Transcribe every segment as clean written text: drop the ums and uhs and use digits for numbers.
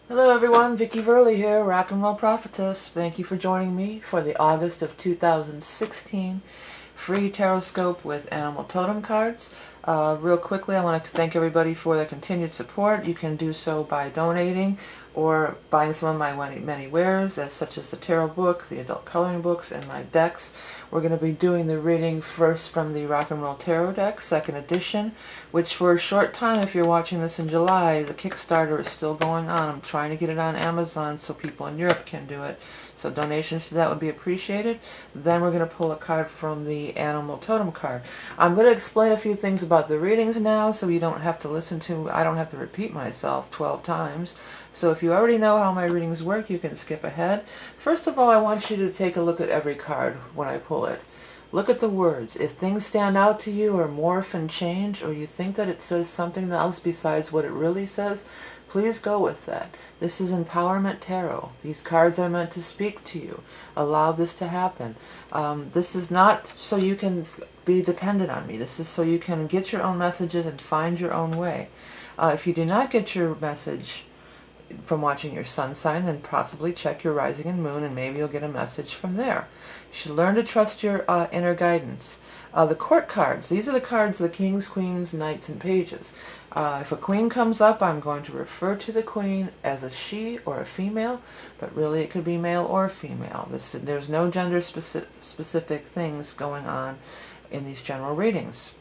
Hello everyone, Vickie here, Rock and Roll Prophetess. Thank you for joining me for the August of 2016 free tarot scope with animal totem cards. Real quickly, I want to thank everybody for their continued support. You can do so by donating or buying some of my many wares, such as the tarot book, the adult coloring books, and my decks. We're going to be doing the reading first from the Rock and Roll Tarot deck, second edition, which for a short time, if you're watching this in July, the Kickstarter is still going on. I'm trying to get it on Amazon so people in Europe can do it. So donations to that would be appreciated. Then we're going to pull a card from the Animal Totem card. I'm going to explain a few things about the readings now so you don't have to I don't have to repeat myself 12 times. So if you already know how my readings work, you can skip ahead. First of all, I want you to take a look at every card when I pull it. Look at the words. If things stand out to you or morph and change, or you think that it says something else besides what it really says, please go with that. This is Empowerment Tarot. These cards are meant to speak to you. Allow this to happen. This is not so you can be dependent on me. This is so you can get your own messages and find your own way. If you do not get your message from watching your sun sign, then possibly check your rising and moon, and maybe you'll get a message from there. You should learn to trust your inner guidance. The court cards, these are the cards of the kings, queens, knights, and pages. If a queen comes up, I'm going to refer to the queen as a she or a female, but really it could be male or female. There's no gender specific things going on in these general readings.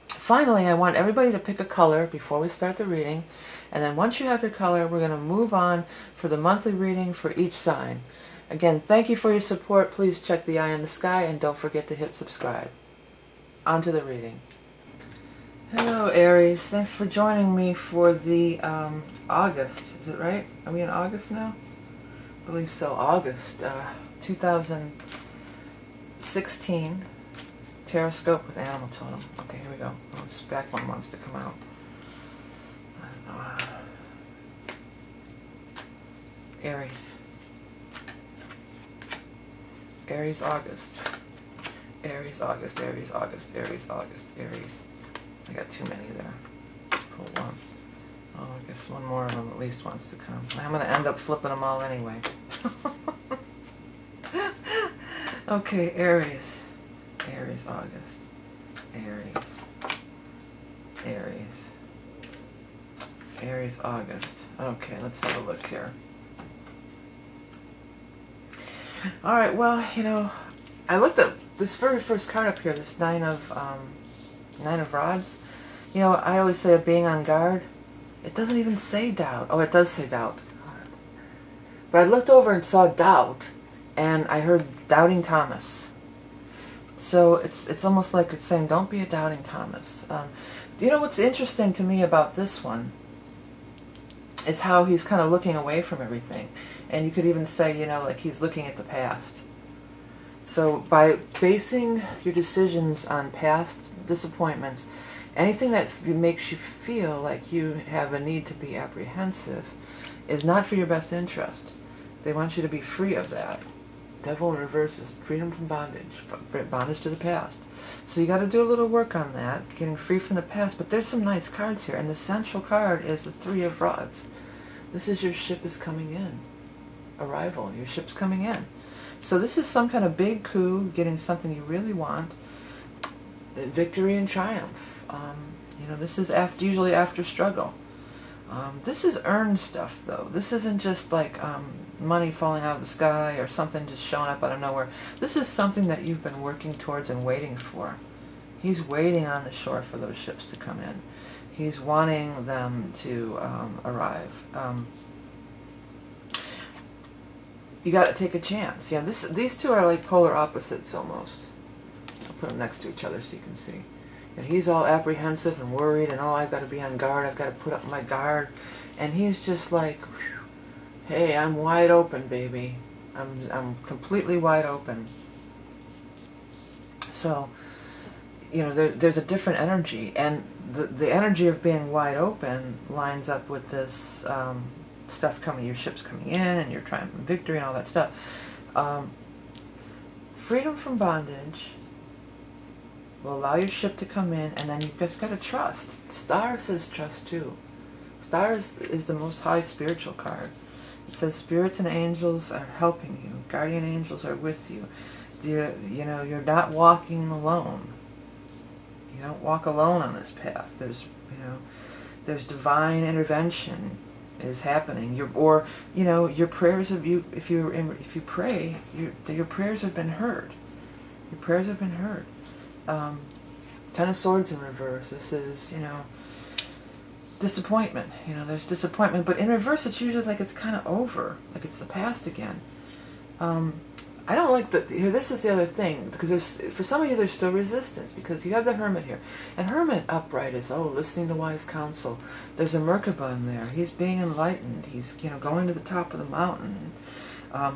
Finally, I want everybody to pick a color before we start the reading, and then once you have your color, we're going to move on for the monthly reading for each sign. Again, thank you for your support. Please check the eye in the sky, and don't forget to hit subscribe. On to the reading. Hello Aries, thanks for joining me for the August, is it right? Are we in August now? I believe so, August 2016 tarot scope with animal totem. Okay, here we go. Oh, this back one wants to come out. I don't know. Aries. Aries August. Aries August, Aries August, Aries August, Aries. I got too many there. Let's pull one. Oh, I guess one more of them at least wants to come. I'm going to end up flipping them all anyway. Okay, Aries. Aries August. Aries. Aries. Aries August. Okay, let's have a look here. Alright, well, you know, I looked at this very first card up here, this Nine of Rods. You know, I always say of being on guard. It doesn't even say doubt. Oh, it does say doubt. But I looked over and saw doubt, and I heard doubting Thomas. So it's almost like it's saying, don't be a doubting Thomas. You know what's interesting to me about this one is how he's kind of looking away from everything. And you could even say, you know, like he's looking at the past. So by basing your decisions on past disappointments, anything that makes you feel like you have a need to be apprehensive is not for your best interest. They want you to be free of that. Devil in reverse is freedom from bondage, bondage to the past. So you got to do a little work on that, getting free from the past. But there's some nice cards here, and the central card is the Three of Rods. This is your ship is coming in. Arrival. Your ship's coming in. So this is some kind of big coup, getting something you really want. Victory and triumph. You know, this is usually after struggle. This is earned stuff, though. This isn't just like money falling out of the sky or something just showing up out of nowhere. This is something that you've been working towards and waiting for. He's waiting on the shore for those ships to come in. He's wanting them to arrive. You got to take a chance. Yeah, these two are like polar opposites almost. I'll put them next to each other so you can see. And he's all apprehensive and worried, and oh, I've got to be on guard. I've got to put up my guard. And he's just like, hey, I'm wide open, baby. I'm completely wide open. So, you know, there's a different energy, and the energy of being wide open lines up with this stuff coming, your ship's coming in, and your triumph and victory and all that stuff. Freedom from bondage will allow your ship to come in, and then you've just got to trust. Star says trust too. Stars is the most high spiritual card. It says spirits and angels are helping you. Guardian angels are with you. You know, you're not walking alone. You don't walk alone on this path. There's, you know, there's divine intervention is happening. You know, your prayers of you. If you pray, your prayers have been heard. Your prayers have been heard. Ten of Swords in reverse. This is, you know, disappointment. You know, there's disappointment, but in reverse, it's usually like it's kind of over, like it's the past again. I don't like the, here, this is the other thing, because there's, for some of you there's still resistance, because you have the Hermit here. And Hermit upright is, oh, listening to wise counsel. There's a Merkaba in there. He's being enlightened. He's, you know, going to the top of the mountain.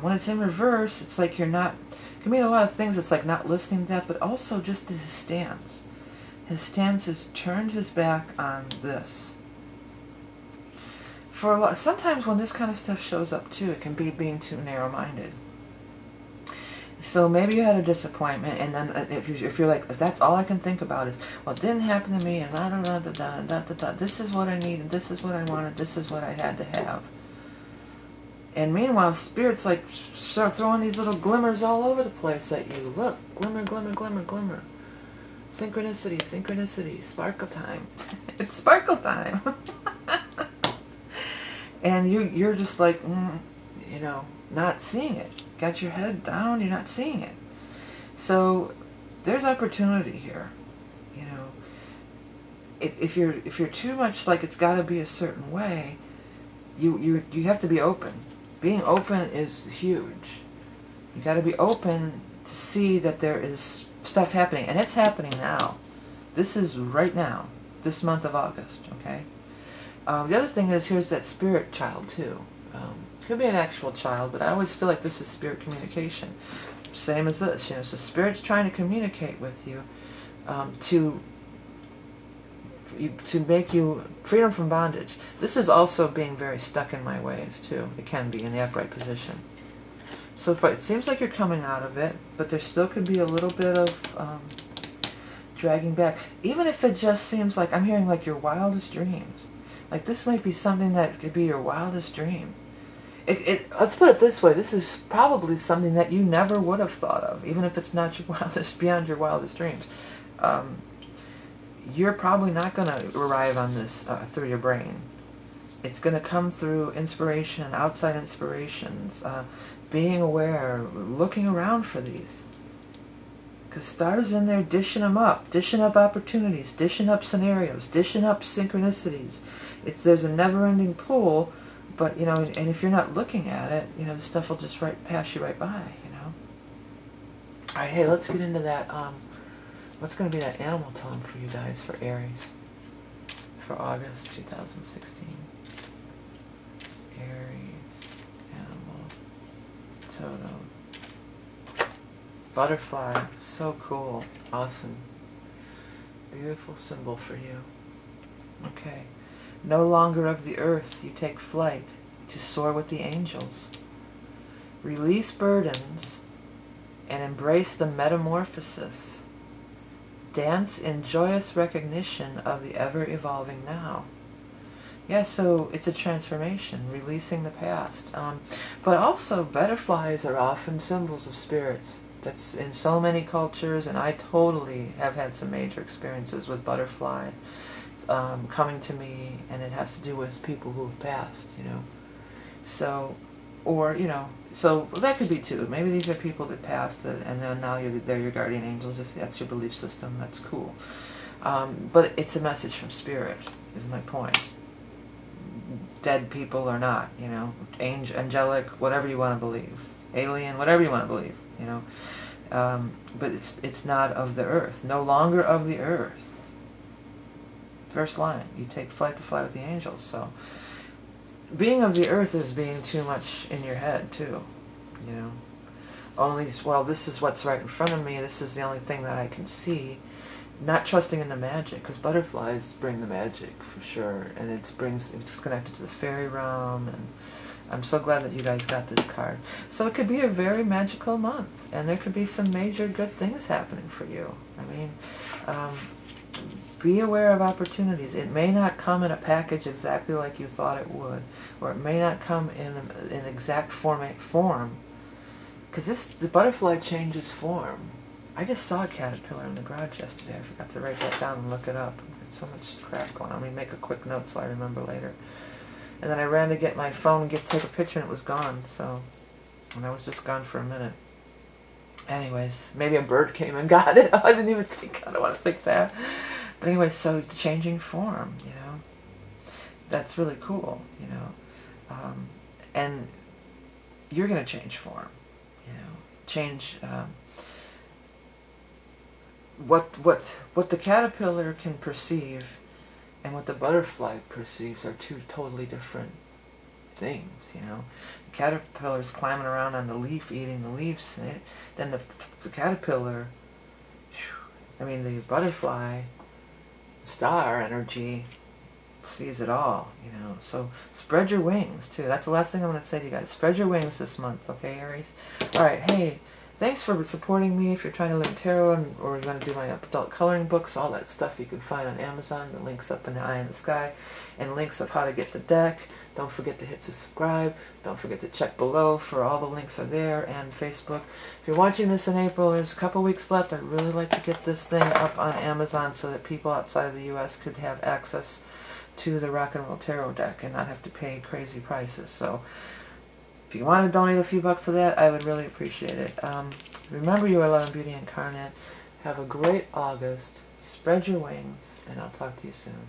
When it's in reverse, it's like you're not, it can mean a lot of things. It's like not listening to that, but also just his stance. His stance has turned his back on this. For a lot, sometimes when this kind of stuff shows up too, it can be being too narrow-minded. So maybe you had a disappointment, and then if you're like, if that's all I can think about is, well, it didn't happen to me, and da da da da da da da da. This is what I needed. This is what I wanted. This is what I had to have. And meanwhile, Spirit's like start throwing these little glimmers all over the place at you. Look, glimmer, glimmer, glimmer, glimmer. Synchronicity, synchronicity, sparkle time. It's sparkle time. And you're just like, you know, not seeing it. Got your head down, you're not seeing it. So there's opportunity here. You know, if you're too much like it's got to be a certain way, you have to be open. Being open is huge. You got to be open to see that there is stuff happening, and it's happening now. This is right now, this month of August. Okay. The other thing is, here's that spirit child too. Could be an actual child, but I always feel like this is spirit communication. Same as this, you know. So spirit's trying to communicate with you, to make you freedom from bondage. This is also being very stuck in my ways too. It can be in the upright position. So it seems like you're coming out of it, but there still could be a little bit of dragging back. Even if it just seems like, I'm hearing like your wildest dreams. Like this might be something that could be your wildest dream. Let's put it this way, this is probably something that you never would have thought of, even if it's not your wildest, beyond your wildest dreams. You're probably not going to arrive on this through your brain. It's going to come through inspiration, outside inspirations, being aware, looking around for these. Because Star's in there dishing them up, dishing up opportunities, dishing up scenarios, dishing up synchronicities. There's a never-ending pull. But, you know, and if you're not looking at it, you know, the stuff will just pass you right by, you know. All right, hey, let's get into that. What's going to be that animal tone for you guys for Aries for August 2016? Aries, animal, totem, butterfly, so cool, awesome, beautiful symbol for you. Okay. No longer of the earth, you take flight to soar with the angels. Release burdens and embrace the metamorphosis. Dance in joyous recognition of the ever-evolving now. Yeah, so it's a transformation, releasing the past. But also, butterflies are often symbols of spirits. That's in so many cultures, and I totally have had some major experiences with butterfly. Coming to me, and it has to do with people who have passed, you know. So, or, you know, so that could be too. Maybe these are people that passed, and then now they're your guardian angels. If that's your belief system, that's cool. But it's a message from spirit, is my point. Dead people or not, you know, angelic, whatever you want to believe, alien, whatever you want to believe, you know. But it's not of the earth, no longer of the earth. First line, you take flight to fly with the angels. So being of the earth is being too much in your head too, you know. Only, well, this is what's right in front of me, this is the only thing that I can see. Not trusting in the magic, because butterflies bring the magic for sure, and it's connected to the fairy realm. And I'm so glad that you guys got this card. So it could be a very magical month, and there could be some major good things happening for you. I mean, be aware of opportunities. It may not come in a package exactly like you thought it would, or it may not come in an exact form. Because the butterfly changes form. I just saw a caterpillar in the garage yesterday. I forgot to write that down and look it up. There's so much crap going on. Let me make a quick note so I remember later. And then I ran to get my phone and take a picture, and it was gone. And I was just gone for a minute. Anyways, maybe a bird came and got it. I didn't even think. I don't want to think that. But anyway, so changing form, that's really cool, and you're going to change form, change what the caterpillar can perceive and what the butterfly perceives are two totally different things, The caterpillar's climbing around on the leaf, eating the leaves, then the caterpillar, the butterfly, star energy, sees it all, So spread your wings, too. That's the last thing I'm going to say to you guys. Spread your wings this month, okay, Aries? Alright, hey, thanks for supporting me. If you're trying to learn tarot or you want to do my adult coloring books, all that stuff you can find on Amazon. The link's up in the eye in the sky. And links of how to get the deck. Don't forget to hit subscribe. Don't forget to check below for all the links are there, and Facebook. If you're watching this in April, there's a couple weeks left. I'd really like to get this thing up on Amazon so that people outside of the U.S. could have access to the Rock and Roll Tarot deck and not have to pay crazy prices. So if you want to donate a few bucks to that, I would really appreciate it. Remember, you are love and beauty incarnate. Have a great August. Spread your wings, and I'll talk to you soon.